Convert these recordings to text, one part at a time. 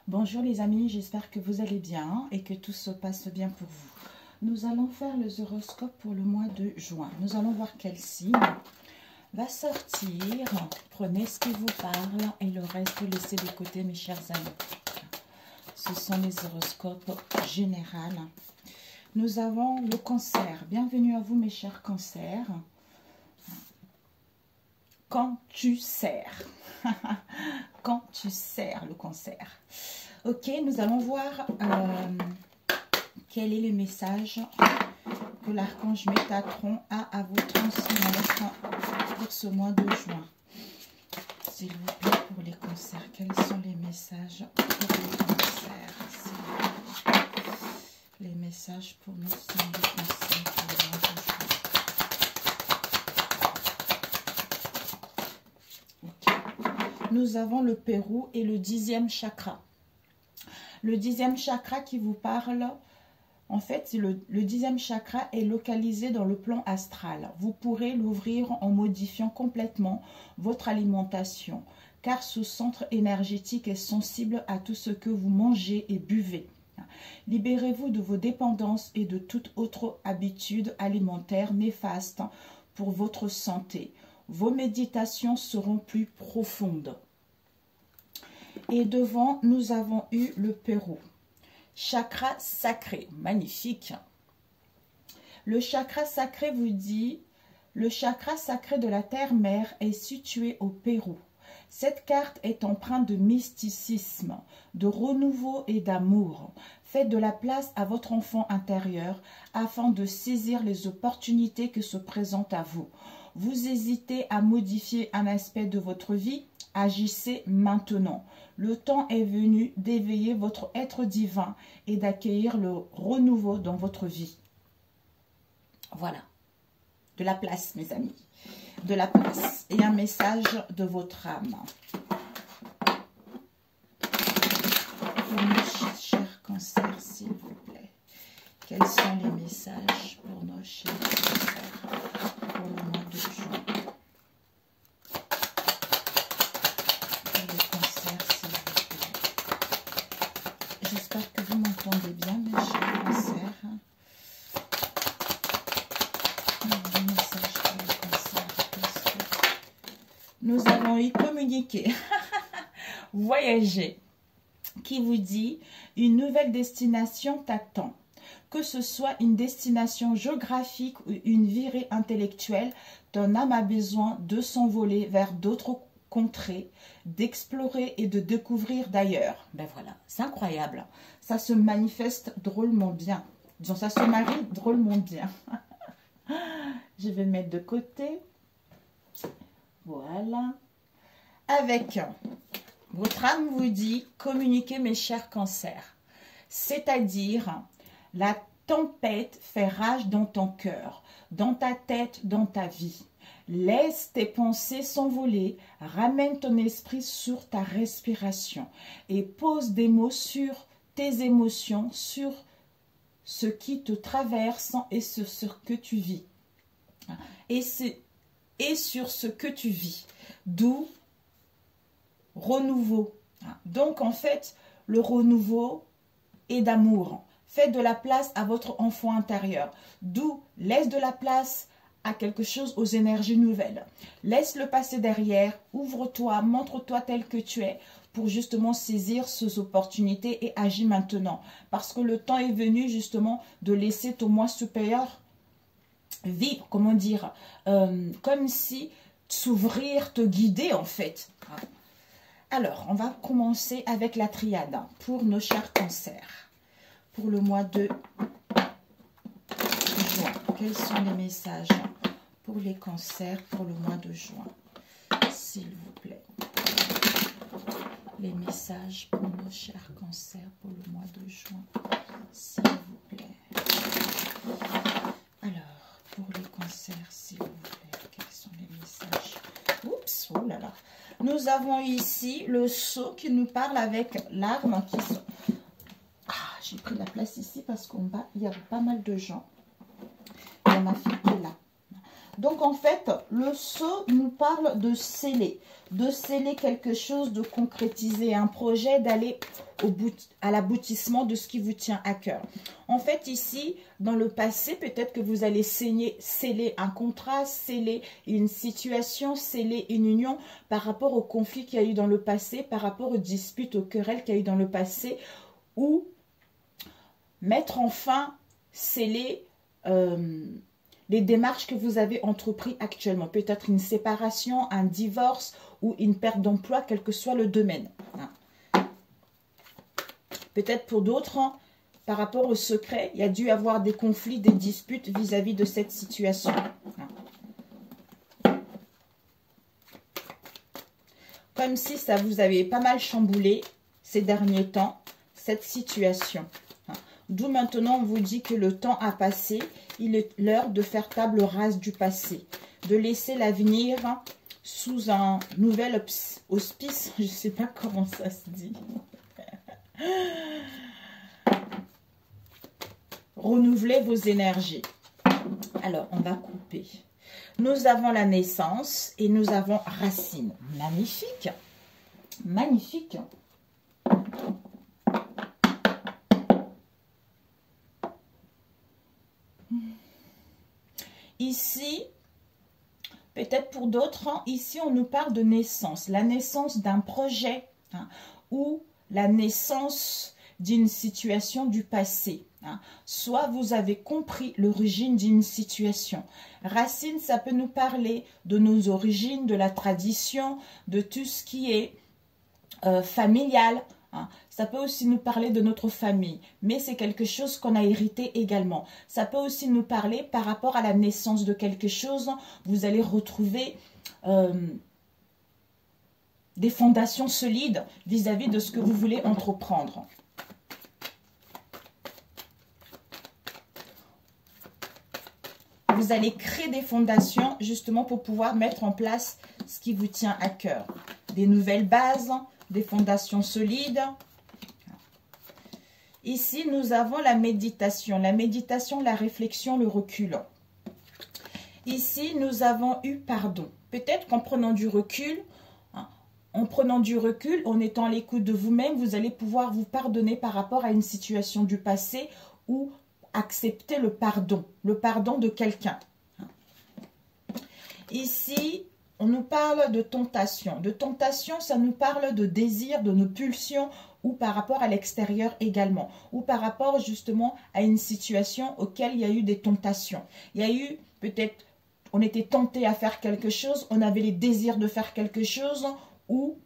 Bonjour les amis, j'espère que vous allez bien et que tout se passe bien pour vous. Nous allons faire les horoscopes pour le mois de juin. Nous allons voir quel signe va sortir. Prenez ce qui vous parle et le reste laissez de côté mes chers amis. Ce sont les horoscopes généraux. Nous avons le cancer. Bienvenue à vous mes chers cancers. Quand tu sers. Quand tu sers le cancer. Ok, nous allons voir quel est le message que l'archange Métatron a à vous transmettre pour ce mois de juin. S'il vous plaît, pour les cancers, quels sont les messages pour les cancers? Les messages pour nos signes de cancer pour le mois de juin. Okay. Nous avons le Pérou et le 10e chakra. Le 10e chakra qui vous parle, en fait, le 10e chakra est localisé dans le plan astral. Vous pourrez l'ouvrir en modifiant complètement votre alimentation, car ce centre énergétique est sensible à tout ce que vous mangez et buvez. Libérez-vous de vos dépendances et de toute autre habitude alimentaire néfaste pour votre santé. Vos méditations seront plus profondes. Et devant, nous avons eu le Pérou. Chakra sacré, magnifique. Le chakra sacré vous dit, le chakra sacré de la terre-mère est situé au Pérou. Cette carte est empreinte de mysticisme, de renouveau et d'amour. Faites de la place à votre enfant intérieur afin de saisir les opportunités que se présentent à vous. Vous hésitez à modifier un aspect de votre vie? Agissez maintenant. Le temps est venu d'éveiller votre être divin et d'accueillir le renouveau dans votre vie. Voilà. De la place, mes amis. De la place. Et un message de votre âme. Pour nos chers cancers, s'il vous plaît. Quels sont les messages pour nos chers cancers pour le mois de juin? J'espère que vous m'entendez bien, mes chers cancers. Nous allons y communiquer. Voyager. Qui vous dit une nouvelle destination t'attend. Que ce soit une destination géographique ou une virée intellectuelle, ton âme a besoin de s'envoler vers d'autres contrées, d'explorer et de découvrir d'ailleurs. Ben voilà, c'est incroyable. Ça se manifeste drôlement bien. Disons, ça se marie drôlement bien. Je vais mettre de côté. Voilà. Avec votre âme vous dit, communiquez mes chers cancers. C'est-à-dire, la tempête fait rage dans ton cœur, dans ta tête, dans ta vie. Laisse tes pensées s'envoler, ramène ton esprit sur ta respiration et pose des mots sur tes émotions, sur ce qui te traverse et sur ce que tu vis. Et sur ce que tu vis. D'où renouveau. Donc en fait, le renouveau est d'amour. Faites de la place à votre enfant intérieur. D'où laisse de la place à quelque chose, aux énergies nouvelles. Laisse le passé derrière, ouvre-toi, montre-toi tel que tu es pour justement saisir ces opportunités et agir maintenant. Parce que le temps est venu justement de laisser ton moi supérieur vivre, comment dire, comme si s'ouvrir, te guider en fait. Alors, on va commencer avec la triade pour nos chers cancers. Pour le mois de juin, quels sont les messages pour les cancers pour le mois de juin? S'il vous plaît. Les messages pour nos chers cancers pour le mois de juin. S'il vous plaît. Alors, pour les cancers, s'il vous plaît, quels sont les messages? Oups, oh là là. Nous avons ici le sceau qui nous parle avec l'arme qui sont... Ah, j'ai pris la place ici parce qu'en bas, il y a pas mal de gens. Il y a ma fille qui est là. Donc, en fait, le sceau nous parle de sceller quelque chose, de concrétiser un projet, d'aller à l'aboutissement de ce qui vous tient à cœur. En fait, ici, dans le passé, peut-être que vous allez sceller un contrat, sceller une situation, sceller une union par rapport au conflit qu'il y a eu dans le passé, par rapport aux disputes, aux querelles qu'il y a eu dans le passé, ou mettre enfin, sceller les démarches que vous avez entreprises actuellement. Peut-être une séparation, un divorce ou une perte d'emploi, quel que soit le domaine. Peut-être pour d'autres, par rapport au secret, il y a dû avoir des conflits, des disputes vis-à-vis de cette situation. Comme si ça vous avait pas mal chamboulé ces derniers temps, cette situation. D'où maintenant on vous dit que le temps a passé, il est l'heure de faire table rase du passé, de laisser l'avenir sous un nouvel auspice, je ne sais pas comment ça se dit. Renouveler vos énergies. Alors, on va couper. Nous avons la naissance et nous avons racine. Magnifique. Magnifique. Ici, peut-être pour d'autres, ici on nous parle de naissance. La naissance d'un projet ou la naissance d'une situation du passé. Soit vous avez compris l'origine d'une situation. Racine, ça peut nous parler de nos origines, de la tradition, de tout ce qui est familial. Ça peut aussi nous parler de notre famille, mais c'est quelque chose qu'on a hérité également. Ça peut aussi nous parler par rapport à la naissance de quelque chose. Vous allez retrouver des fondations solides vis-à-vis de ce que vous voulez entreprendre. Vous allez créer des fondations justement pour pouvoir mettre en place ce qui vous tient à cœur. Des nouvelles bases, des fondations solides. Ici, nous avons la méditation. La méditation, la réflexion, le recul. Ici, nous avons eu pardon. Peut-être qu'en prenant du recul, en étant à l'écoute de vous-même, vous allez pouvoir vous pardonner par rapport à une situation du passé ou accepter le pardon de quelqu'un. Ici, on nous parle de tentation. De tentation, ça nous parle de désir, de nos pulsions ou par rapport à l'extérieur également. Ou par rapport justement à une situation auquel il y a eu des tentations. Il y a eu peut-être, on était tenté à faire quelque chose, on avait les désirs de faire quelque chose ou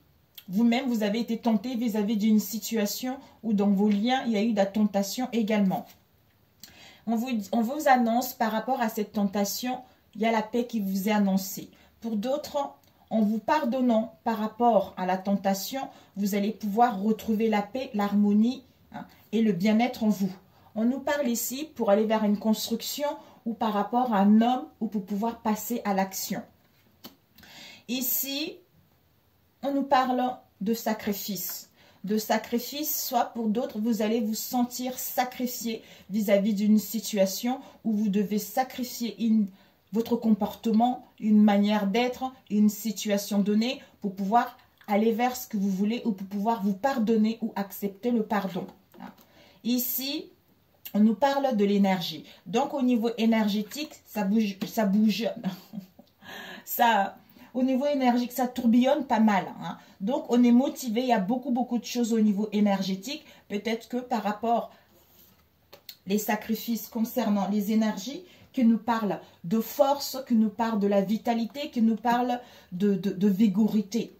vous-même, vous avez été tenté vis-à-vis d'une situation où dans vos liens, il y a eu de la tentation également. On vous annonce par rapport à cette tentation, il y a la paix qui vous est annoncée. Pour d'autres, en vous pardonnant par rapport à la tentation, vous allez pouvoir retrouver la paix, l'harmonie et le bien-être en vous. On nous parle ici pour aller vers une construction ou par rapport à un homme ou pour pouvoir passer à l'action. Ici, on nous parle de sacrifice. De sacrifice, soit pour d'autres, vous allez vous sentir sacrifié vis-à-vis d'une situation où vous devez sacrifier votre comportement, une manière d'être, une situation donnée pour pouvoir aller vers ce que vous voulez ou pour pouvoir vous pardonner ou accepter le pardon. Ici, on nous parle de l'énergie. Donc, au niveau énergétique, ça bouge. Au niveau énergique, ça tourbillonne pas mal. Donc, on est motivé. Il y a beaucoup de choses au niveau énergétique. Peut-être que par rapport les sacrifices concernant les énergies, qui nous parlent de force, qui nous parlent de la vitalité, qui nous parlent de vigorité.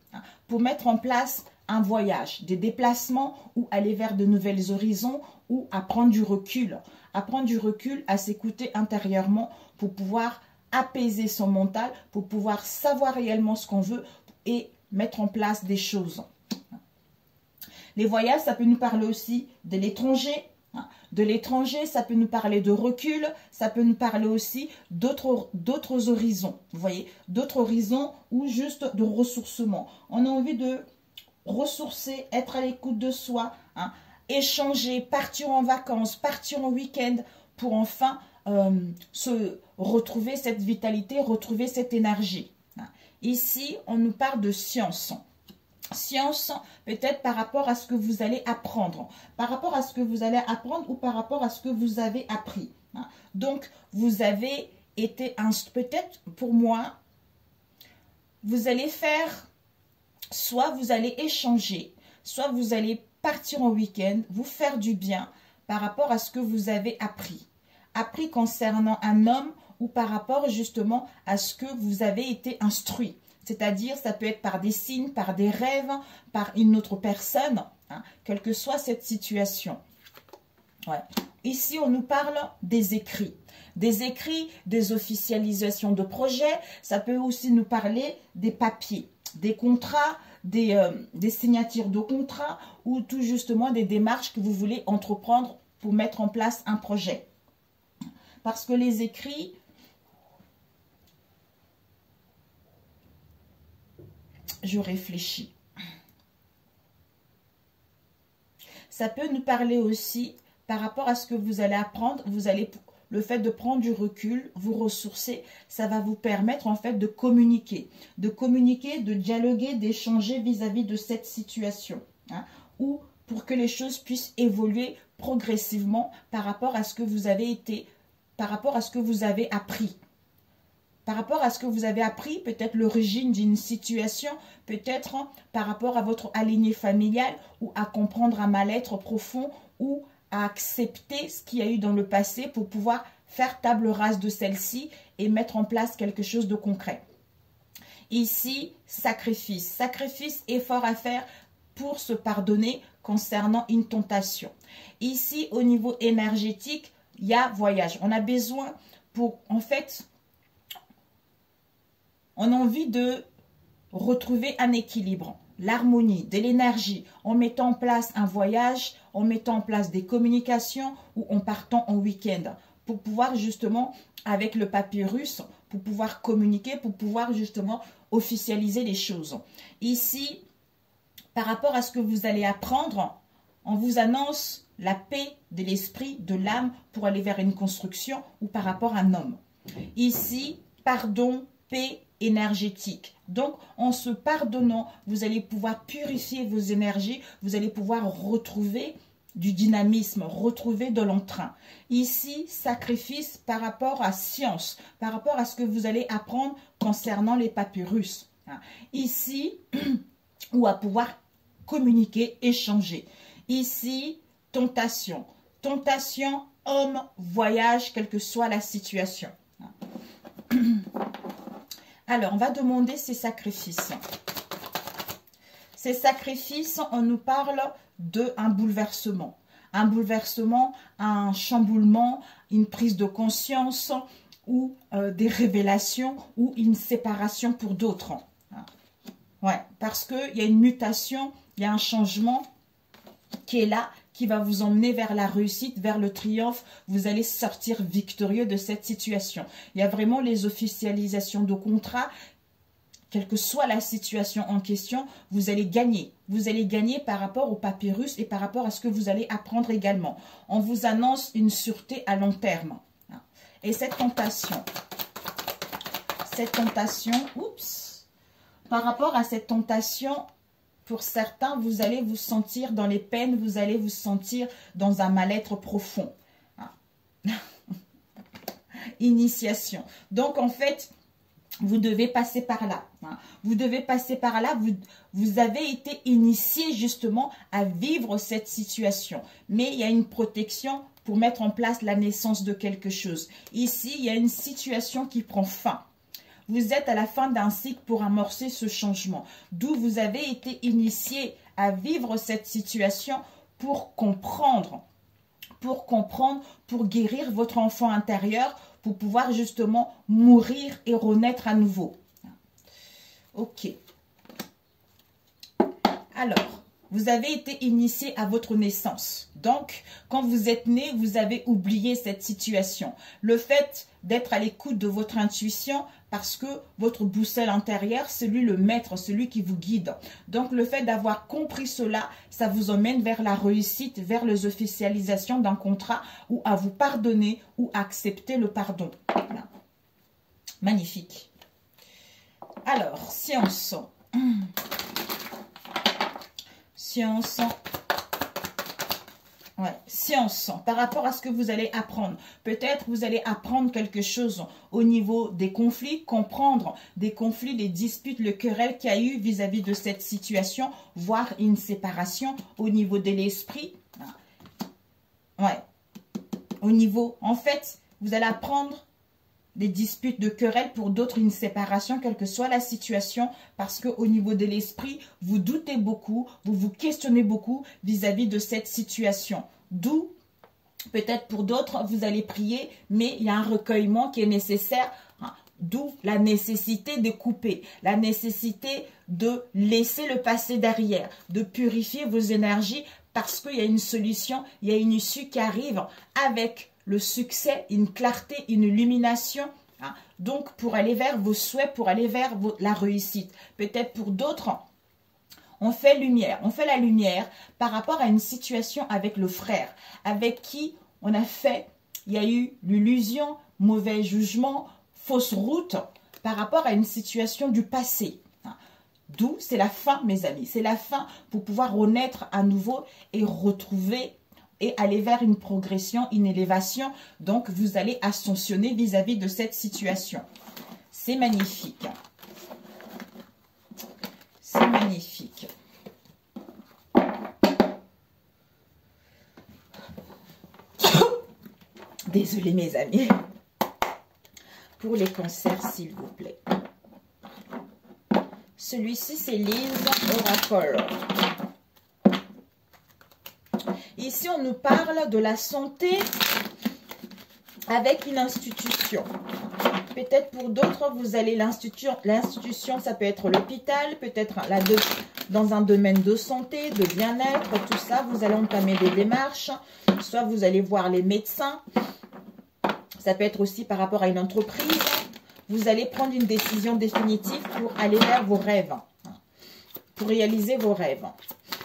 Pour mettre en place un voyage, des déplacements ou aller vers de nouvelles horizons ou à prendre du recul. À prendre du recul, à s'écouter intérieurement pour pouvoir apaiser son mental, pour pouvoir savoir réellement ce qu'on veut et mettre en place des choses. Les voyages, ça peut nous parler aussi de l'étranger. De l'étranger, ça peut nous parler de recul, ça peut nous parler aussi d'autres horizons. Vous voyez, d'autres horizons ou juste de ressourcement. On a envie de ressourcer, être à l'écoute de soi, échanger, partir en vacances, partir en week-end pour enfin retrouver cette vitalité, retrouver cette énergie. Ici, on nous parle de science. Science, peut-être par rapport à ce que vous allez apprendre. Par rapport à ce que vous allez apprendre ou par rapport à ce que vous avez appris. Donc, vous avez été, peut-être pour moi, vous allez faire, soit vous allez échanger, soit vous allez partir en week-end, vous faire du bien par rapport à ce que vous avez appris. Appris concernant un homme ou par rapport justement à ce que vous avez été instruit. C'est-à-dire, ça peut être par des signes, par des rêves, par une autre personne, quelle que soit cette situation. Ouais. Ici, on nous parle des écrits. Des écrits, des officialisations de projets. Ça peut aussi nous parler des papiers, des contrats, des signatures de contrats ou tout justement des démarches que vous voulez entreprendre pour mettre en place un projet. Parce que les écrits, je réfléchis. Ça peut nous parler aussi par rapport à ce que vous allez apprendre. Le fait de prendre du recul, vous ressourcer, ça va vous permettre en fait de communiquer, de dialoguer, d'échanger vis-à-vis de cette situation. Ou pour que les choses puissent évoluer progressivement par rapport à ce que vous avez été, par rapport à ce que vous avez appris. Par rapport à ce que vous avez appris, peut-être l'origine d'une situation, peut-être par rapport à votre alignée familiale ou à comprendre un mal-être profond ou à accepter ce qu'il y a eu dans le passé pour pouvoir faire table rase de celle-ci et mettre en place quelque chose de concret. Ici, sacrifice. Sacrifice, effort à faire pour se pardonner concernant une tentation. Ici, au niveau énergétique, il y a voyage. On a besoin pour, en fait, on a envie de retrouver un équilibre, l'harmonie, de l'énergie, en mettant en place un voyage, en mettant en place des communications ou en partant en week-end pour pouvoir justement, avec le papyrus, pour pouvoir communiquer, pour pouvoir justement officialiser les choses. Ici, par rapport à ce que vous allez apprendre, on vous annonce la paix de l'esprit, de l'âme pour aller vers une construction ou par rapport à un homme. Ici, pardon, paix énergétique. Donc, en se pardonnant, vous allez pouvoir purifier vos énergies, vous allez pouvoir retrouver du dynamisme, retrouver de l'entrain. Ici, sacrifice par rapport à science, par rapport à ce que vous allez apprendre concernant les papyrus. Ici, ou à pouvoir communiquer, échanger. Ici, tentation. Tentation, homme, voyage, quelle que soit la situation. Alors, on va demander ces sacrifices. Ces sacrifices, on nous parle d'un bouleversement. Un bouleversement, un chamboulement, une prise de conscience ou des révélations ou une séparation pour d'autres. Ouais, parce qu'il y a une mutation, il y a un changement qui est là, qui va vous emmener vers la réussite, vers le triomphe. Vous allez sortir victorieux de cette situation. Il y a vraiment les officialisations de contrats. Quelle que soit la situation en question, vous allez gagner. Vous allez gagner par rapport au papyrus et par rapport à ce que vous allez apprendre également. On vous annonce une sûreté à long terme. Et cette tentation, oups, par rapport à cette tentation, pour certains, vous allez vous sentir dans les peines, vous allez vous sentir dans un mal-être profond. Initiation. Donc, en fait, vous devez passer par là. Vous devez passer par là. Vous avez été initié justement à vivre cette situation. Mais il y a une protection pour mettre en place la naissance de quelque chose. Ici, il y a une situation qui prend fin. Vous êtes à la fin d'un cycle pour amorcer ce changement. D'où vous avez été initié à vivre cette situation pour comprendre, pour guérir votre enfant intérieur, pour pouvoir justement mourir et renaître à nouveau. Ok. Alors, vous avez été initié à votre naissance. Donc, quand vous êtes né, vous avez oublié cette situation. Le fait d'être à l'écoute de votre intuition, parce que votre boussole intérieure, c'est lui le maître, celui qui vous guide. Donc, le fait d'avoir compris cela, ça vous emmène vers la réussite, vers les officialisations d'un contrat ou à vous pardonner ou accepter le pardon. Voilà. Magnifique. Alors, si on sent... Si on sent... Ouais, si on sent, par rapport à ce que vous allez apprendre, peut-être vous allez apprendre quelque chose au niveau des conflits, comprendre des conflits, des disputes, le querelle qu'il y a eu vis-à-vis de cette situation, voire une séparation au niveau de l'esprit. Ouais, au niveau, en fait, vous allez apprendre des disputes de querelle, pour d'autres une séparation, quelle que soit la situation, parce qu'au niveau de l'esprit, vous doutez beaucoup, vous vous questionnez beaucoup vis-à-vis de cette situation. D'où, peut-être pour d'autres, vous allez prier, mais il y a un recueillement qui est nécessaire, hein, d'où la nécessité de couper, la nécessité de laisser le passé derrière, de purifier vos énergies, parce qu'il y a une solution, il y a une issue qui arrive avec le succès, une clarté, une illumination, hein. Donc pour aller vers vos souhaits, pour aller vers la réussite. Peut-être pour d'autres, on fait lumière, on fait la lumière par rapport à une situation avec le frère, avec qui on a fait, il y a eu l'illusion, mauvais jugement, fausse route, par rapport à une situation du passé. Hein. D'où c'est la fin, mes amis, c'est la fin pour pouvoir renaître à nouveau et retrouver et aller vers une progression, une élévation. Donc, vous allez ascensionner vis-à-vis de cette situation. C'est magnifique. C'est magnifique. Désolée, mes amis. Pour les cancers, s'il vous plaît. Celui-ci, c'est Lise Oracle. Ici, on nous parle de la santé avec une institution. Peut-être pour d'autres, vous allez l'institution, ça peut être l'hôpital, peut-être dans un domaine de santé, de bien-être, tout ça. Vous allez entamer des démarches, soit vous allez voir les médecins. Ça peut être aussi par rapport à une entreprise. Vous allez prendre une décision définitive pour aller vers vos rêves, pour réaliser vos rêves.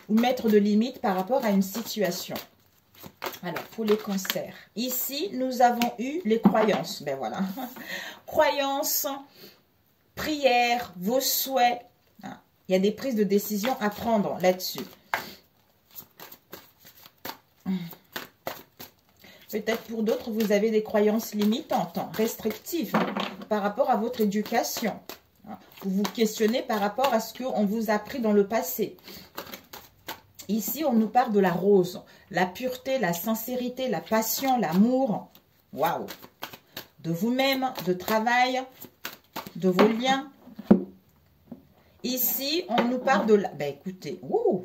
Ou mettre de limites par rapport à une situation. Alors, pour les cancers. Ici, nous avons eu les croyances. Ben voilà. Croyances, prières, vos souhaits. Il y a des prises de décision à prendre là-dessus. Peut-être pour d'autres, vous avez des croyances limitantes, restrictives par rapport à votre éducation. Vous vous questionnez par rapport à ce qu'on vous a appris dans le passé. Ici, on nous parle de la rose, la pureté, la sincérité, la passion, l'amour. Waouh! De vous-même, de travail, de vos liens. Ici, on nous parle de la... Ben écoutez, ouh!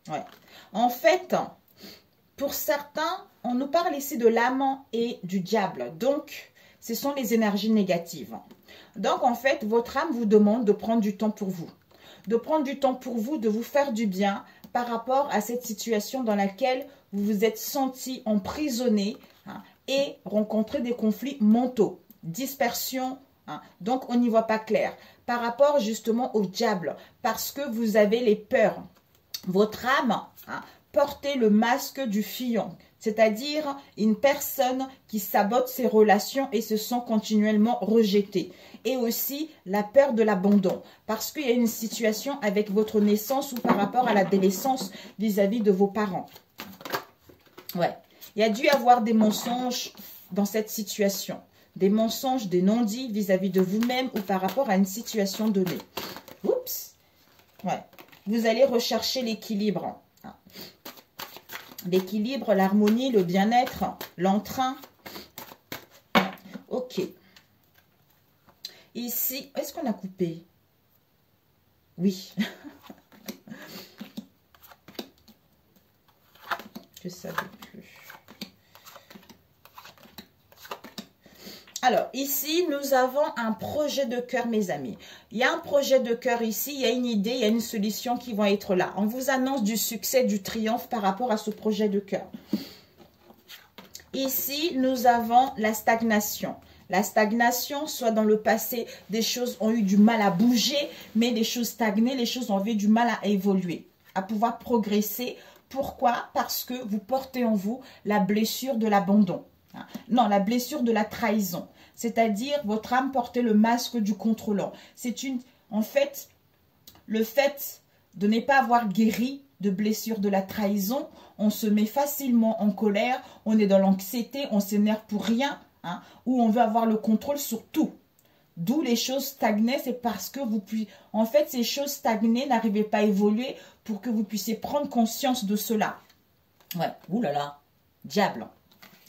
Ouais. En fait, pour certains, on nous parle ici de l'amant et du diable. Donc, ce sont les énergies négatives. Donc, en fait, votre âme vous demande de prendre du temps pour vous. De prendre du temps pour vous, de vous faire du bien par rapport à cette situation dans laquelle vous vous êtes senti emprisonné, hein, et rencontré des conflits mentaux, dispersion, hein, donc on n'y voit pas clair. Par rapport justement au diable, parce que vous avez les peurs. Votre âme, hein, portez le masque du fion, c'est-à-dire une personne qui sabote ses relations et se sent continuellement rejetée. Et aussi la peur de l'abandon, parce qu'il y a une situation avec votre naissance ou par rapport à la délaissance vis-à-vis de vos parents. Ouais, il y a dû y avoir des mensonges dans cette situation. Des mensonges, des non-dits vis-à-vis de vous-même ou par rapport à une situation donnée. Oups. Ouais, vous allez rechercher l'équilibre. L'équilibre, l'harmonie, le bien-être, l'entrain. Ok. Ici, est-ce qu'on a coupé? Oui. Je ne savais plus. Alors, ici, nous avons un projet de cœur, mes amis. Il y a un projet de cœur ici, il y a une idée, il y a une solution qui vont être là. On vous annonce du succès, du triomphe par rapport à ce projet de cœur. Ici, nous avons la stagnation. La stagnation, soit dans le passé, des choses ont eu du mal à bouger, mais des choses stagnées, les choses ont eu du mal à évoluer, à pouvoir progresser. Pourquoi? Parce que vous portez en vous la blessure de l'abandon. Non, la blessure de la trahison. C'est-à-dire, votre âme portait le masque du contrôlant. En fait, le fait de ne pas avoir guéri de blessure de la trahison, on se met facilement en colère, on est dans l'anxiété, on s'énerve pour rien, ou on veut avoir le contrôle sur tout. D'où les choses stagnées, c'est parce que en fait, ces choses stagnées n'arrivaient pas à évoluer pour que vous puissiez prendre conscience de cela. Ouais, oulala, diable.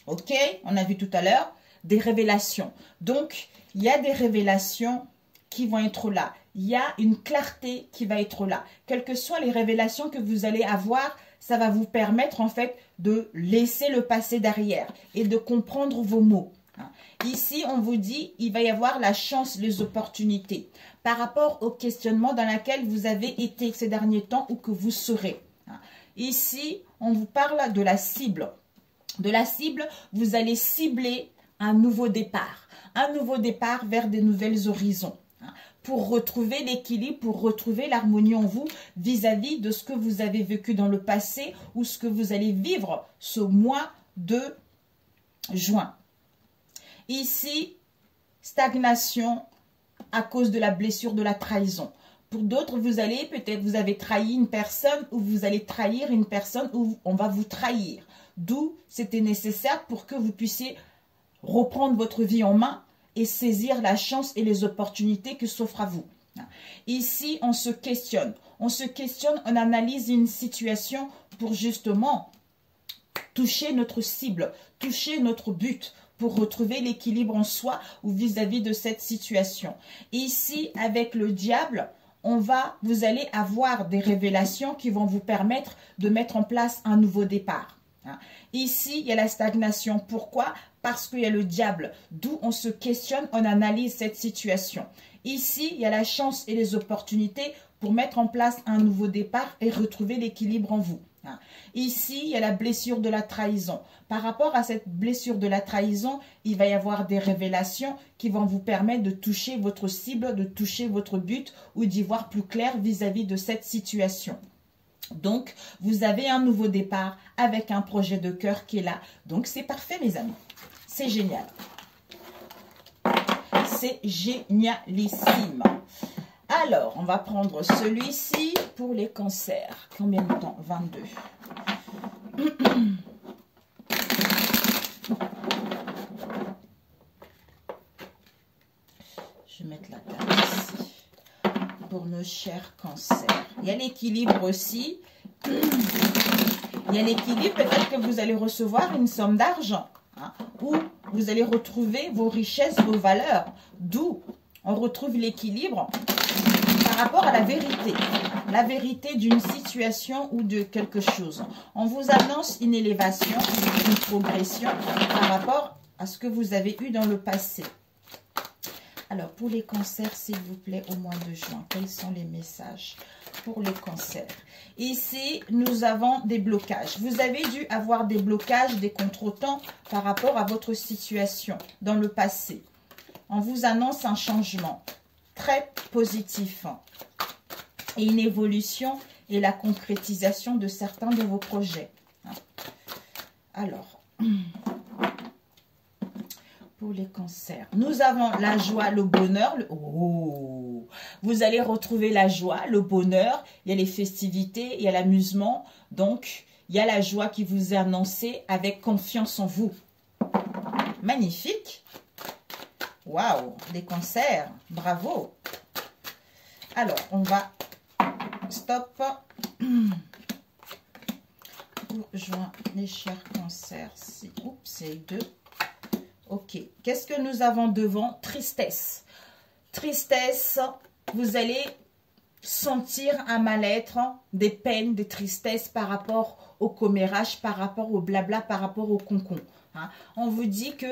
Ok, on a vu tout à l'heure des révélations. Donc, il y a des révélations qui vont être là. Il y a une clarté qui va être là. Quelles que soient les révélations que vous allez avoir, ça va vous permettre en fait de laisser le passé derrière et de comprendre vos mots. Ici, on vous dit, il va y avoir la chance, les opportunités par rapport au questionnement dans lequel vous avez été ces derniers temps ou que vous serez. Ici, on vous parle de la cible. De la cible, vous allez cibler un nouveau départ vers des nouvelles horizons, pour retrouver l'équilibre, pour retrouver l'harmonie en vous vis-à-vis de ce que vous avez vécu dans le passé ou ce que vous allez vivre ce mois de juin. Ici, stagnation à cause de la blessure de la trahison. Pour d'autres, vous avez trahi une personne ou vous allez trahir une personne ou on va vous trahir. D'où c'était nécessaire pour que vous puissiez reprendre votre vie en main et saisir la chance et les opportunités que s'offrent à vous. Ici, on se questionne, on analyse une situation pour justement toucher notre cible, toucher notre but, pour retrouver l'équilibre en soi ou vis-à-vis de cette situation. Ici, avec le diable, vous allez avoir des révélations qui vont vous permettre de mettre en place un nouveau départ. Ici, il y a la stagnation. Pourquoi? Parce qu'il y a le diable. D'où on se questionne, on analyse cette situation. Ici, il y a la chance et les opportunités pour mettre en place un nouveau départ et retrouver l'équilibre en vous. Ici, il y a la blessure de la trahison. Par rapport à cette blessure de la trahison, il va y avoir des révélations qui vont vous permettre de toucher votre cible, de toucher votre but ou d'y voir plus clair vis-à-vis de cette situation. Donc, vous avez un nouveau départ avec un projet de cœur qui est là. Donc, c'est parfait, mes amis. C'est génial. C'est génialissime. Alors, on va prendre celui-ci pour les cancers. Combien de temps? 22. Je vais mettre la carte ici pour nos chers cancers. Il y a l'équilibre aussi. Il y a l'équilibre. Peut-être que vous allez recevoir une somme d'argent ou vous allez retrouver vos richesses, vos valeurs. D'où on retrouve l'équilibre par rapport à la vérité d'une situation ou de quelque chose. On vous annonce une élévation, une progression par rapport à ce que vous avez eu dans le passé. Alors, pour les cancers, s'il vous plaît, au mois de juin, quels sont les messages pour les cancers? Ici, nous avons des blocages. Vous avez dû avoir des blocages, des contretemps par rapport à votre situation dans le passé. On vous annonce un changement très positif et une évolution et la concrétisation de certains de vos projets. Alors, pour les cancers, nous avons la joie, le bonheur. Oh, vous allez retrouver la joie, le bonheur. Il y a les festivités, il y a l'amusement. Donc, il y a la joie qui vous est annoncée avec confiance en vous. Magnifique. Waouh, les cancers, bravo. Alors, on va stop pour juin, les chers cancers. Oups, c'est 2. Ok, qu'est-ce que nous avons devant? Tristesse. Tristesse, vous allez sentir un mal-être, des peines, des tristesses par rapport au commérage, par rapport au blabla, par rapport au concon. On vous dit que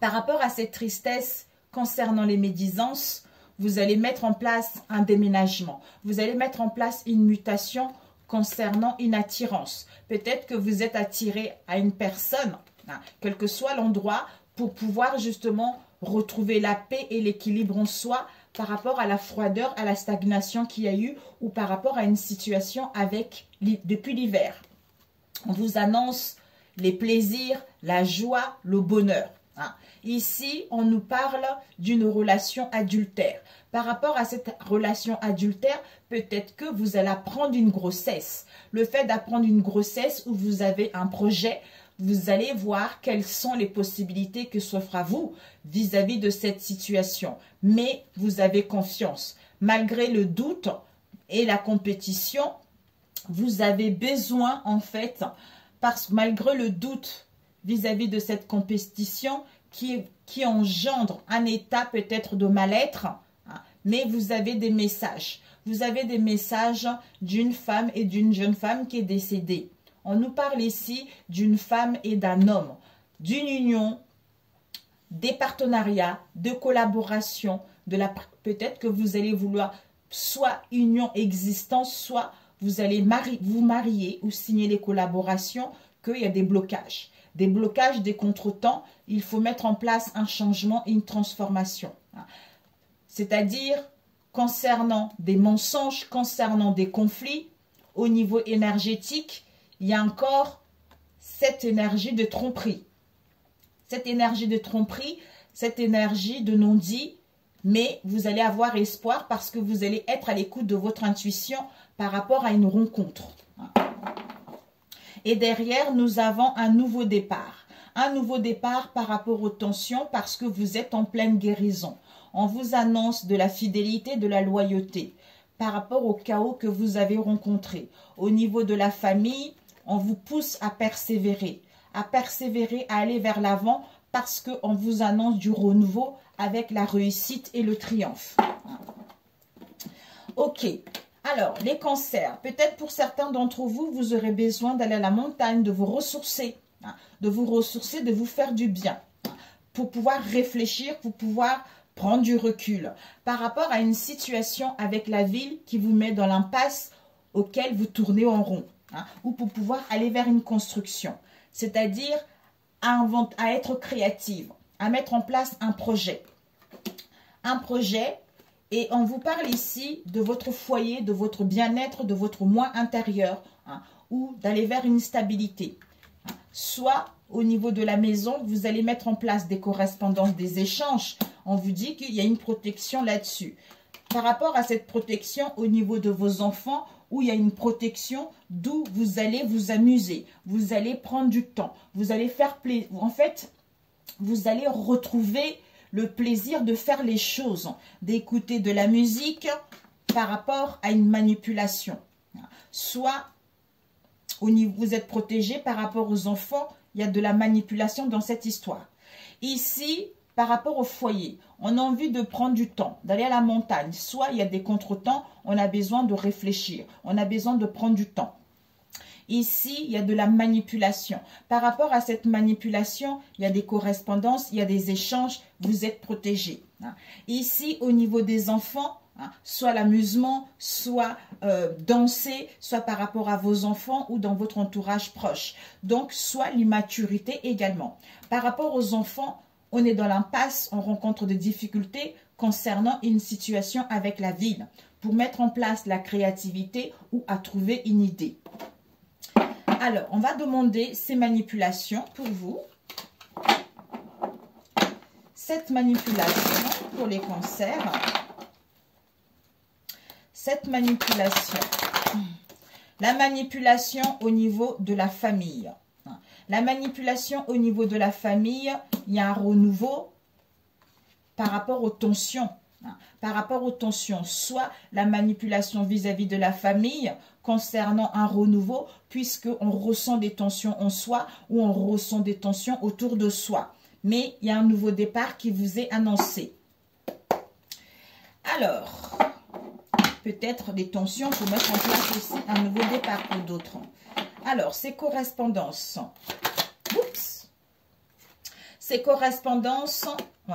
Par rapport à cette tristesse concernant les médisances, vous allez mettre en place un déménagement. Vous allez mettre en place une mutation concernant une attirance. Peut-être que vous êtes attiré à une personne, hein, quel que soit l'endroit, pour pouvoir justement retrouver la paix et l'équilibre en soi par rapport à la froideur, à la stagnation qu'il y a eu ou par rapport à une situation depuis l'hiver. On vous annonce les plaisirs, la joie, le bonheur. Hein. Ici, on nous parle d'une relation adultère. Par rapport à cette relation adultère, peut-être que vous allez apprendre une grossesse. Le fait d'apprendre une grossesse où vous avez un projet, vous allez voir quelles sont les possibilités que s'offrent à vous vis-à-vis de cette situation. Mais vous avez confiance. Malgré le doute et la compétition, vous avez besoin en fait, parce que malgré le doute vis-à-vis de cette compétition qui engendre un état peut-être de mal-être, hein, mais vous avez des messages. Vous avez des messages d'une femme et d'une jeune femme qui est décédée. On nous parle ici d'une femme et d'un homme, d'une union, des partenariats, de collaboration, peut-être que vous allez vouloir soit union existante, soit vous allez vous marier ou signer les collaborations, qu'il y a des blocages, des contretemps. Il faut mettre en place un changement et une transformation. C'est-à-dire, concernant des mensonges, concernant des conflits, au niveau énergétique, il y a encore cette énergie de tromperie. Cette énergie de tromperie, cette énergie de non-dit, mais vous allez avoir espoir parce que vous allez être à l'écoute de votre intuition par rapport à une rencontre. Et derrière, nous avons un nouveau départ. Un nouveau départ par rapport aux tensions parce que vous êtes en pleine guérison. On vous annonce de la fidélité, de la loyauté par rapport au chaos que vous avez rencontré. Au niveau de la famille, on vous pousse à persévérer, à aller vers l'avant parce qu'on vous annonce du renouveau avec la réussite et le triomphe. Ok, alors les cancers, peut-être pour certains d'entre vous, vous aurez besoin d'aller à la montagne, de vous ressourcer, de vous faire du bien, pour pouvoir réfléchir, pour pouvoir prendre du recul par rapport à une situation avec la ville qui vous met dans l'impasse auquel vous tournez en rond, ou pour pouvoir aller vers une construction, c'est-à-dire à être créative, à mettre en place un projet, et on vous parle ici de votre foyer, de votre bien-être, de votre moi intérieur, ou d'aller vers une stabilité. Soit au niveau de la maison, vous allez mettre en place des correspondances, des échanges. On vous dit qu'il y a une protection là-dessus. Par rapport à cette protection au niveau de vos enfants, où il y a une protection d'où vous allez vous amuser, vous allez prendre du temps, vous allez faire plaisir. En fait, vous allez retrouver le plaisir de faire les choses, d'écouter de la musique par rapport à une manipulation. Soit vous êtes protégé par rapport aux enfants, il y a de la manipulation dans cette histoire. Ici, par rapport au foyer, on a envie de prendre du temps, d'aller à la montagne. Soit il y a des contretemps, on a besoin de réfléchir, on a besoin de prendre du temps. Ici, il y a de la manipulation. Par rapport à cette manipulation, il y a des correspondances, il y a des échanges, vous êtes protégé. Ici, au niveau des enfants, soit l'amusement, soit danser, soit par rapport à vos enfants ou dans votre entourage proche. Donc, soit l'immaturité également. Par rapport aux enfants, on est dans l'impasse, on rencontre des difficultés concernant une situation avec la ville pour mettre en place la créativité ou à trouver une idée. Alors, on va demander ces manipulations pour vous. Cette manipulation pour les cancers. Cette manipulation. La manipulation au niveau de la famille. La manipulation au niveau de la famille, il y a un renouveau par rapport aux tensions. Par rapport aux tensions, soit la manipulation vis-à-vis de la famille concernant un renouveau, puisqu'on ressent des tensions en soi ou on ressent des tensions autour de soi. Mais il y a un nouveau départ qui vous est annoncé. Alors, peut-être des tensions pour mettre en place aussi un nouveau départ pour d'autres. Alors, ces correspondances. Oups. ces correspondances, ouais.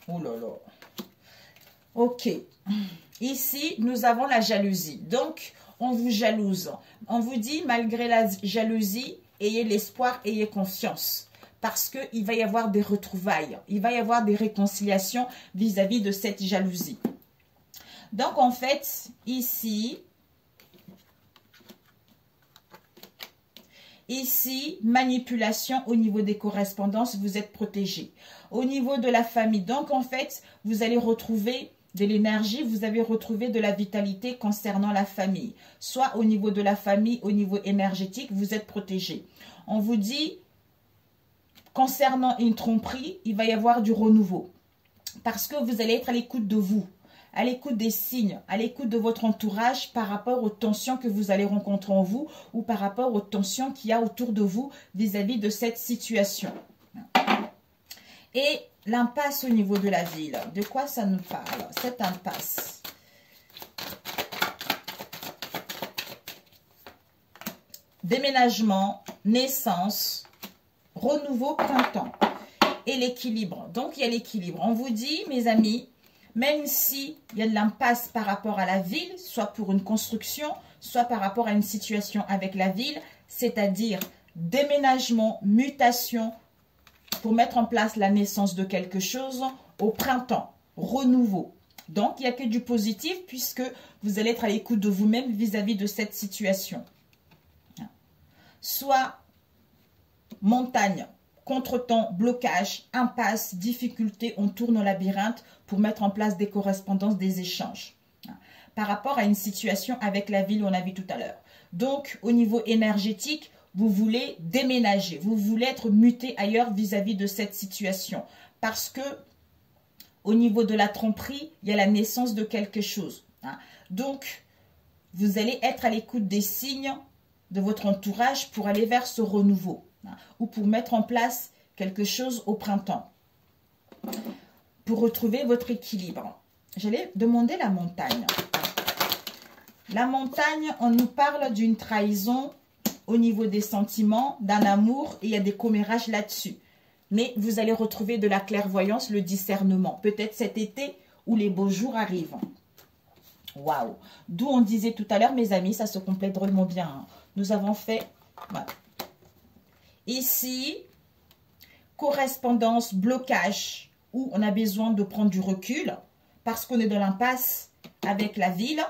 Oh là là. Ok. Ici, nous avons la jalousie. Donc, on vous jalouse. On vous dit, malgré la jalousie, ayez l'espoir, ayez confiance. Parce qu'il va y avoir des retrouvailles. Il va y avoir des réconciliations vis-à-vis de cette jalousie. Donc, en fait, ici, manipulation au niveau des correspondances, vous êtes protégé. Au niveau de la famille, donc en fait, vous allez retrouver de l'énergie, vous avez retrouvé de la vitalité concernant la famille. Soit au niveau de la famille, au niveau énergétique, vous êtes protégé. On vous dit, concernant une tromperie, il va y avoir du renouveau. Parce que vous allez être à l'écoute de vous, à l'écoute des signes, à l'écoute de votre entourage par rapport aux tensions que vous allez rencontrer en vous ou par rapport aux tensions qu'il y a autour de vous vis-à-vis de cette situation. Et l'impasse au niveau de la ville, de quoi ça nous parle, cette impasse? Déménagement, naissance, renouveau, printemps et l'équilibre. Donc, il y a l'équilibre. On vous dit, mes amis, même s'il y a de l'impasse par rapport à la ville, soit pour une construction, soit par rapport à une situation avec la ville, c'est-à-dire déménagement, mutation, pour mettre en place la naissance de quelque chose au printemps, renouveau. Donc, il n'y a que du positif puisque vous allez être à l'écoute de vous-même vis-à-vis de cette situation. Soit montagne, contretemps, blocage, impasse, difficulté, on tourne au labyrinthe pour mettre en place des correspondances, des échanges. Par rapport à une situation avec la ville, on a vu tout à l'heure. Donc, au niveau énergétique, vous voulez déménager, vous voulez être muté ailleurs vis-à-vis de cette situation. Parce que, au niveau de la tromperie, il y a la naissance de quelque chose. Donc, vous allez être à l'écoute des signes de votre entourage pour aller vers ce renouveau. Ou pour mettre en place quelque chose au printemps. Pour retrouver votre équilibre. J'allais demander la montagne. La montagne, on nous parle d'une trahison au niveau des sentiments, d'un amour, et il y a des commérages là-dessus. Mais vous allez retrouver de la clairvoyance, le discernement. Peut-être cet été où les beaux jours arrivent. Waouh! D'où on disait tout à l'heure, mes amis, ça se complète drôlement bien. Nous avons fait... Voilà. Ici, correspondance, blocage, où on a besoin de prendre du recul parce qu'on est dans l'impasse avec la ville.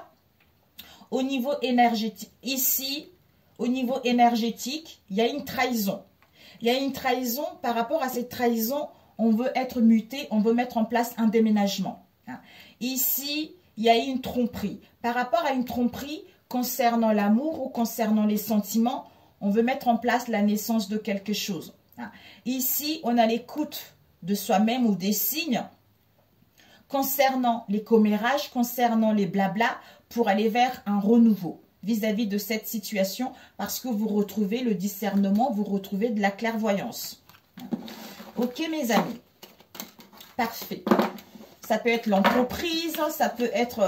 Au niveau énergétique, ici, au niveau énergétique, il y a une trahison. Il y a une trahison, par rapport à cette trahison, on veut être muté, on veut mettre en place un déménagement. Ici, il y a une tromperie. Par rapport à une tromperie, concernant l'amour ou concernant les sentiments, on veut mettre en place la naissance de quelque chose. Ici, on a l'écoute de soi-même ou des signes concernant les commérages, concernant les blablas, pour aller vers un renouveau vis-à-vis de cette situation parce que vous retrouvez le discernement, vous retrouvez de la clairvoyance. Ok, mes amis. Parfait. Ça peut être l'entreprise, ça peut être...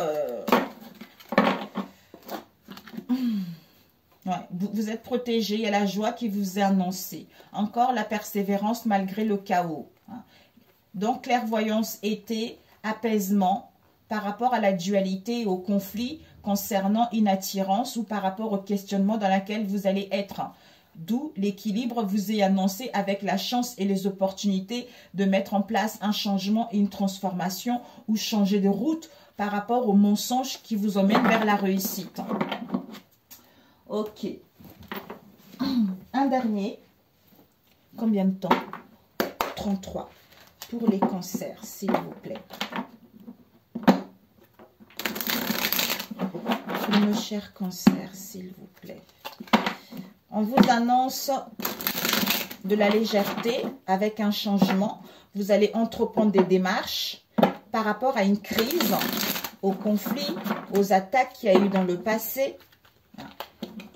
Ouais, vous êtes protégé, il y a la joie qui vous est annoncée. Encore la persévérance malgré le chaos. Donc, clairvoyance été, apaisement par rapport à la dualité et au conflit concernant une attirance ou par rapport au questionnement dans lequel vous allez être. D'où l'équilibre vous est annoncé avec la chance et les opportunités de mettre en place un changement et une transformation ou changer de route par rapport aux mensonges qui vous emmènent vers la réussite. Ok. Un dernier. Combien de temps? 33. Pour les cancers, s'il vous plaît. Pour nos chers cancers, s'il vous plaît. On vous annonce de la légèreté avec un changement. Vous allez entreprendre des démarches par rapport à une crise, au conflit, aux attaques qu'il y a eu dans le passé.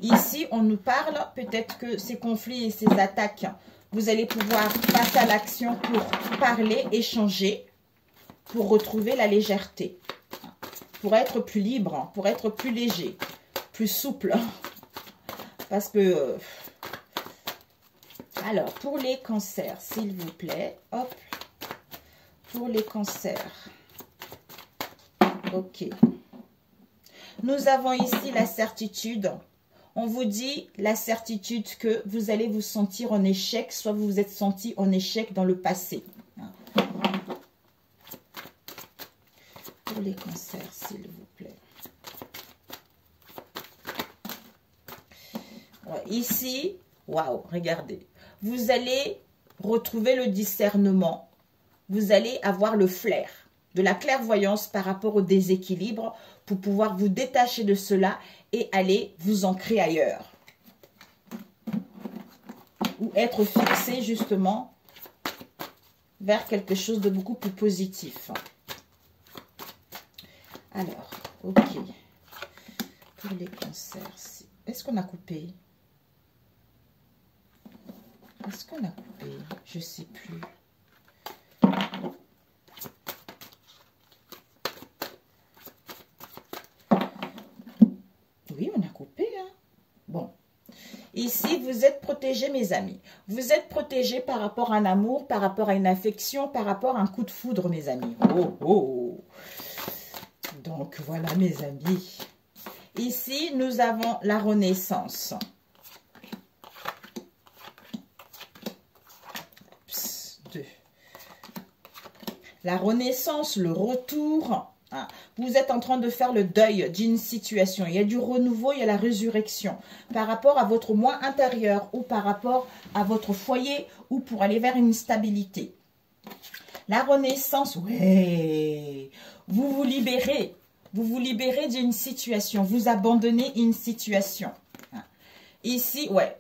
Ici, on nous parle, peut-être que ces conflits et ces attaques, vous allez pouvoir passer à l'action pour parler, échanger, pour retrouver la légèreté, pour être plus libre, pour être plus léger, plus souple. Parce que Alors, pour les cancers, s'il vous plaît. Hop. Pour les cancers. Ok. Nous avons ici la certitude. On vous dit la certitude que vous allez vous sentir en échec, soit vous vous êtes senti en échec dans le passé. Pour les cancers, s'il vous plaît. Ouais, ici, waouh, regardez. Vous allez retrouver le discernement. Vous allez avoir le flair, de la clairvoyance par rapport au déséquilibre pour pouvoir vous détacher de cela et aller vous ancrer ailleurs. Ou être fixé justement vers quelque chose de beaucoup plus positif. Alors, ok. Pour les cancers, est-ce qu'on a coupé? Est-ce qu'on a coupé? Je ne sais plus. Oui, on a coupé. Hein? Bon. Ici, vous êtes protégés, mes amis. Vous êtes protégés par rapport à un amour, par rapport à une affection, par rapport à un coup de foudre, mes amis. Oh, oh. Donc, voilà, mes amis. Ici, nous avons la renaissance. La renaissance, le retour. Hein. Vous êtes en train de faire le deuil d'une situation. Il y a du renouveau, il y a la résurrection. Par rapport à votre moi intérieur ou par rapport à votre foyer ou pour aller vers une stabilité. La renaissance, ouais. Vous vous libérez. Vous vous libérez d'une situation. Vous abandonnez une situation. Hein. Ici, ouais.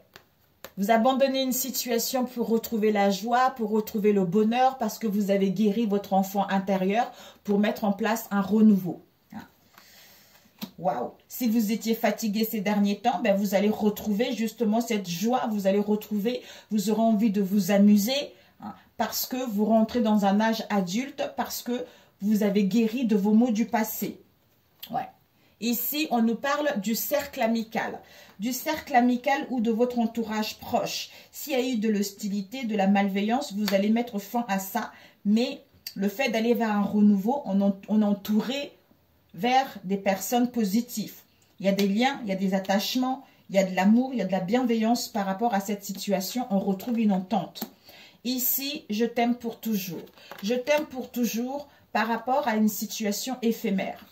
Vous abandonnez une situation pour retrouver la joie, pour retrouver le bonheur, parce que vous avez guéri votre enfant intérieur pour mettre en place un renouveau. Waouh! Si vous étiez fatigué ces derniers temps, ben vous allez retrouver justement cette joie, vous allez retrouver, vous aurez envie de vous amuser, hein, parce que vous rentrez dans un âge adulte, parce que vous avez guéri de vos maux du passé. Ouais. Ici, on nous parle du cercle amical. Du cercle amical ou de votre entourage proche. S'il y a eu de l'hostilité, de la malveillance, vous allez mettre fin à ça. Mais le fait d'aller vers un renouveau, on entourait vers des personnes positives. Il y a des liens, il y a des attachements, il y a de l'amour, il y a de la bienveillance par rapport à cette situation. On retrouve une entente. Ici, je t'aime pour toujours. Je t'aime pour toujours par rapport à une situation éphémère.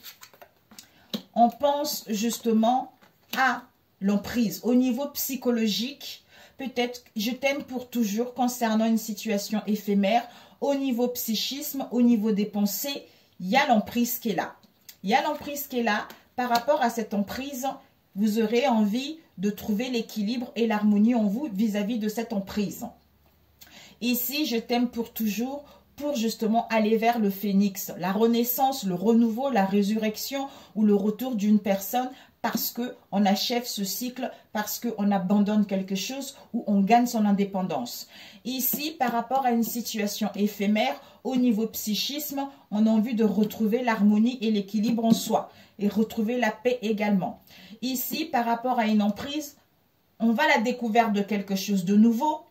On pense justement à l'emprise. Au niveau psychologique, peut-être je t'aime pour toujours concernant une situation éphémère. Au niveau psychisme, au niveau des pensées, il y a l'emprise qui est là. Il y a l'emprise qui est là. Par rapport à cette emprise, vous aurez envie de trouver l'équilibre et l'harmonie en vous vis-à-vis de cette emprise. Ici, je t'aime pour toujours, pour justement aller vers le phénix, la renaissance, le renouveau, la résurrection ou le retour d'une personne parce qu'on achève ce cycle, parce qu'on abandonne quelque chose ou on gagne son indépendance. Ici, par rapport à une situation éphémère, au niveau psychisme, on a envie de retrouver l'harmonie et l'équilibre en soi et retrouver la paix également. Ici, par rapport à une emprise, on va à la découverte de quelque chose de nouveau,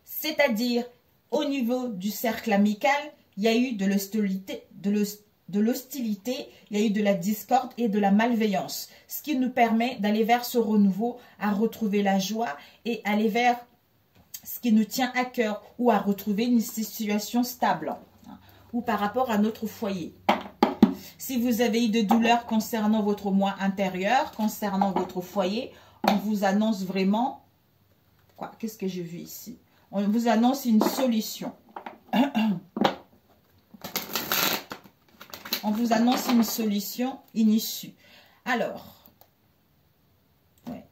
c'est-à-dire au niveau du cercle amical, il y a eu de l'hostilité, il y a eu de la discorde et de la malveillance. Ce qui nous permet d'aller vers ce renouveau, à retrouver la joie et aller vers ce qui nous tient à cœur ou à retrouver une situation stable hein, ou par rapport à notre foyer. Si vous avez eu des douleurs concernant votre moi intérieur, concernant votre foyer, on vous annonce vraiment... Quoi? Qu'est-ce que j'ai vu ici? On vous annonce une solution. On vous annonce une solution, une issue. Alors, ouais,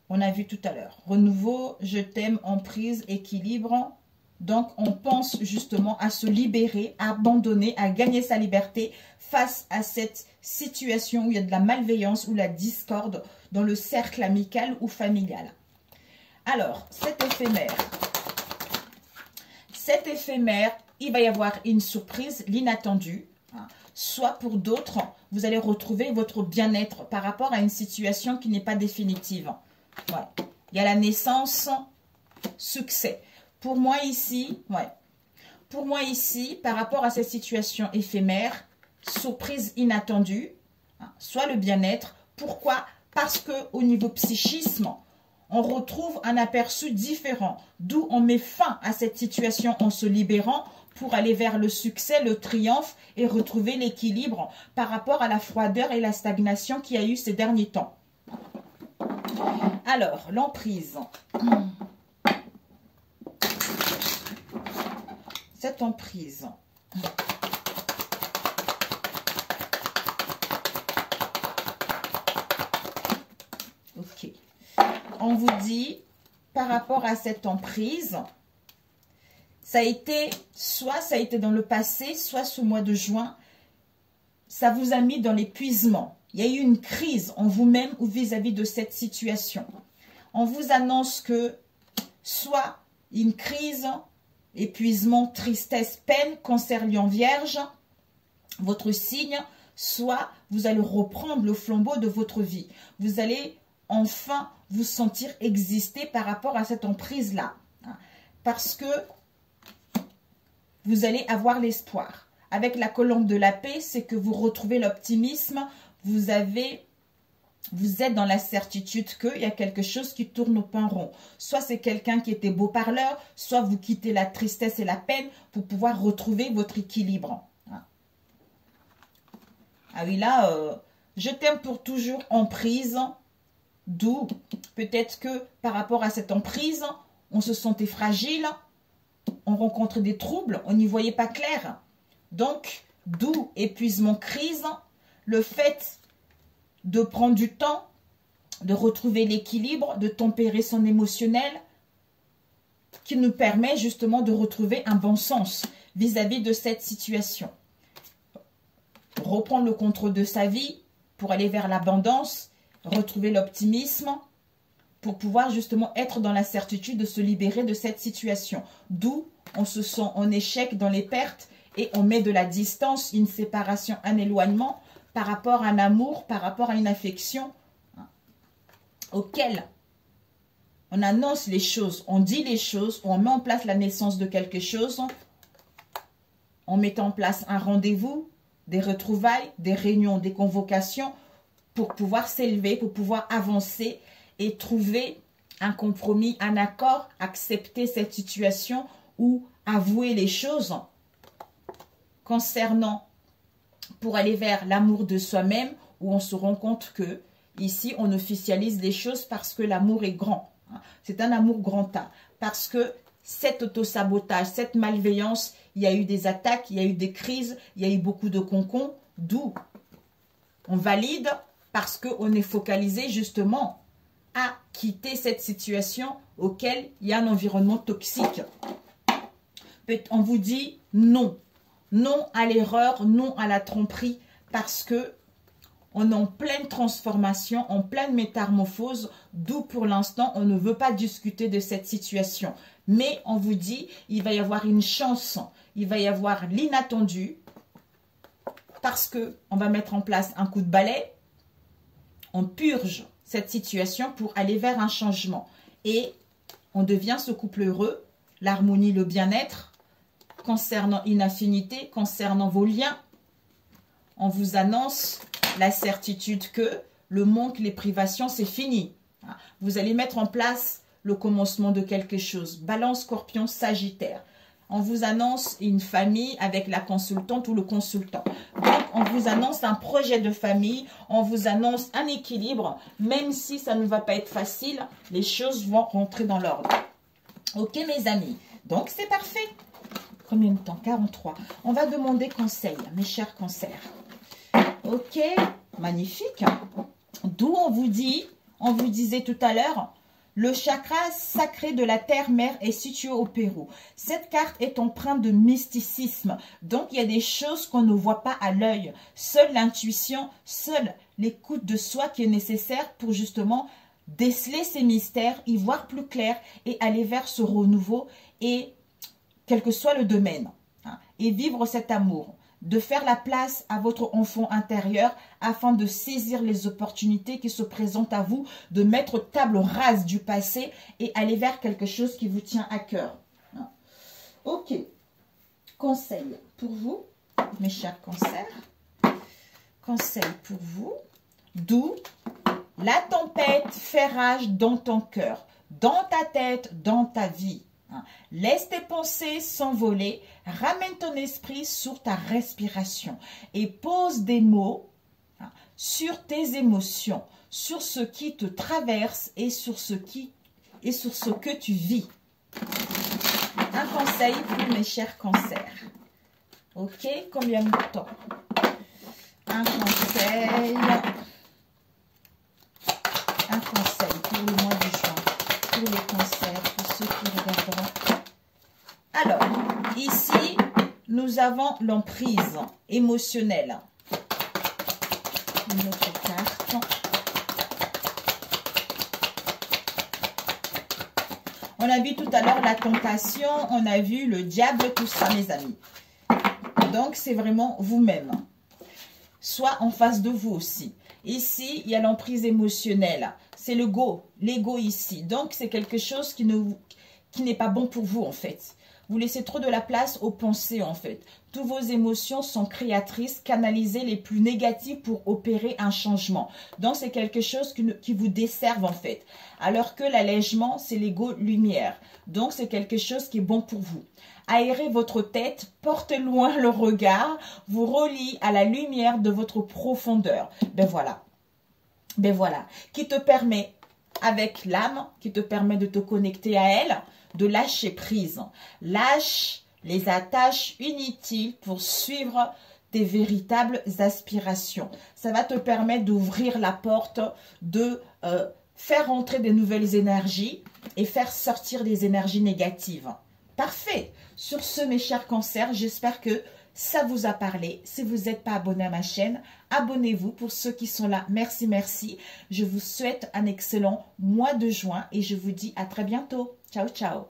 on a vu tout à l'heure. Renouveau, je t'aime, emprise, équilibre. Donc, on pense justement à se libérer, à abandonner, à gagner sa liberté face à cette situation où il y a de la malveillance ou la discorde dans le cercle amical ou familial. Alors, cet éphémère, il va y avoir une surprise, l'inattendu. Hein. Soit pour d'autres, vous allez retrouver votre bien-être par rapport à une situation qui n'est pas définitive. Ouais. Il y a la naissance succès. Pour moi ici, ouais. Pour moi ici, par rapport à cette situation éphémère, surprise inattendue, hein, soit le bien-être. Pourquoi? Parce que au niveau psychisme, on retrouve un aperçu différent. D'où on met fin à cette situation en se libérant pour aller vers le succès, le triomphe et retrouver l'équilibre par rapport à la froideur et la stagnation qu'il y a eu ces derniers temps. Alors, l'emprise. Cette emprise. Ok. On vous dit, par rapport à cette emprise, ça a été dans le passé, soit ce mois de juin, ça vous a mis dans l'épuisement. Il y a eu une crise en vous-même ou vis-à-vis de cette situation. On vous annonce que soit une crise, épuisement, tristesse, peine, cancer, lion, vierge, votre signe, soit vous allez reprendre le flambeau de votre vie. Vous allez enfin vous sentir exister par rapport à cette emprise-là. Parce que vous allez avoir l'espoir. Avec la colombe de la paix, c'est que vous retrouvez l'optimisme. Vous êtes dans la certitude qu'il y a quelque chose qui tourne au point rond. Soit c'est quelqu'un qui était beau parleur, soit vous quittez la tristesse et la peine pour pouvoir retrouver votre équilibre. Ah oui, là, je t'aime pour toujours emprise. D'où peut-être que par rapport à cette emprise, on se sentait fragile, on rencontre des troubles, on n'y voyait pas clair. Donc, d'où épuisement, crise, le fait de prendre du temps, de retrouver l'équilibre, de tempérer son émotionnel, qui nous permet justement de retrouver un bon sens vis-à-vis de cette situation. Reprendre le contrôle de sa vie pour aller vers l'abondance, retrouver l'optimisme, pour pouvoir justement être dans la certitude de se libérer de cette situation. D'où on se sent en échec dans les pertes et on met de la distance, une séparation, un éloignement par rapport à un amour, par rapport à une affection auquel on annonce les choses, on dit les choses, on met en place la naissance de quelque chose, on met en place un rendez-vous, des retrouvailles, des réunions, des convocations pour pouvoir s'élever, pour pouvoir avancer et trouver un compromis, un accord, accepter cette situation ou avouer les choses concernant pour aller vers l'amour de soi-même où on se rend compte que ici on officialise les choses parce que l'amour est grand. C'est un amour grand A. Parce que cet autosabotage, cette malveillance, il y a eu des attaques, il y a eu des crises, il y a eu beaucoup de concons, d'où on valide parce qu'on est focalisé justement à quitter cette situation auquel il y a un environnement toxique. On vous dit non. Non à l'erreur, non à la tromperie, parce que on est en pleine transformation, en pleine métamorphose, d'où pour l'instant, on ne veut pas discuter de cette situation. Mais on vous dit, il va y avoir une chance, il va y avoir l'inattendu, parce qu'on va mettre en place un coup de balai, on purge cette situation pour aller vers un changement. Et on devient ce couple heureux, l'harmonie, le bien-être, concernant une affinité, concernant vos liens. On vous annonce la certitude que le manque, les privations, c'est fini. Vous allez mettre en place le commencement de quelque chose. Balance, Scorpion, Sagittaire. On vous annonce une famille avec la consultante ou le consultant. Donc, on vous annonce un projet de famille. On vous annonce un équilibre. Même si ça ne va pas être facile, les choses vont rentrer dans l'ordre. Ok, mes amis. Donc, c'est parfait. Combien de temps? 43. On va demander conseil, mes chers cancers. Ok, magnifique. D'où on vous disait tout à l'heure, le chakra sacré de la terre-mère est situé au Pérou. Cette carte est empreinte de mysticisme. Donc, il y a des choses qu'on ne voit pas à l'œil. Seule l'intuition, seule l'écoute de soi qui est nécessaire pour justement déceler ces mystères, y voir plus clair et aller vers ce renouveau et quel que soit le domaine. Et vivre cet amour. de faire la place à votre enfant intérieur afin de saisir les opportunités qui se présentent à vous, de mettre table rase du passé et aller vers quelque chose qui vous tient à cœur. Ok. Conseil pour vous, mes chers cancers. Conseil pour vous. D'où la tempête fait rage dans ton cœur, dans ta tête, dans ta vie. Laisse tes pensées s'envoler, ramène ton esprit sur ta respiration et pose des mots sur tes émotions, sur ce qui te traverse et sur ce que tu vis. Un conseil pour mes chers cancers. Ok, combien de temps? Un conseil pour le mois de juin, pour les cancers, pour ceux qui regarderont. Alors, ici, nous avons l'emprise émotionnelle. Une autre carte. On a vu tout à l'heure la tentation, on a vu le diable, tout ça, mes amis. Donc, c'est vraiment vous-même. Soit en face de vous aussi. Ici, il y a l'emprise émotionnelle. C'est l'ego ici. Donc, c'est quelque chose qui n'est pas bon pour vous, en fait. Vous laissez trop de la place aux pensées, en fait. Toutes vos émotions sont créatrices, canalisez les plus négatives pour opérer un changement. Donc, c'est quelque chose qui vous desserve, en fait. Alors que l'allègement, c'est l'ego lumière. Donc, c'est quelque chose qui est bon pour vous. Aérez votre tête, portez loin le regard, vous relie à la lumière de votre profondeur. Ben voilà. Ben voilà. Qui te permet, avec l'âme, qui te permet de te connecter à elle, de lâcher prise. Lâche les attaches inutiles pour suivre tes véritables aspirations. Ça va te permettre d'ouvrir la porte, de faire entrer des nouvelles énergies et faire sortir des énergies négatives. Parfait. Sur ce, mes chers cancers, j'espère que ça vous a parlé. Si vous n'êtes pas abonné à ma chaîne, abonnez-vous. Pour ceux qui sont là, merci, merci. Je vous souhaite un excellent mois de juin et je vous dis à très bientôt. Ciao, ciao.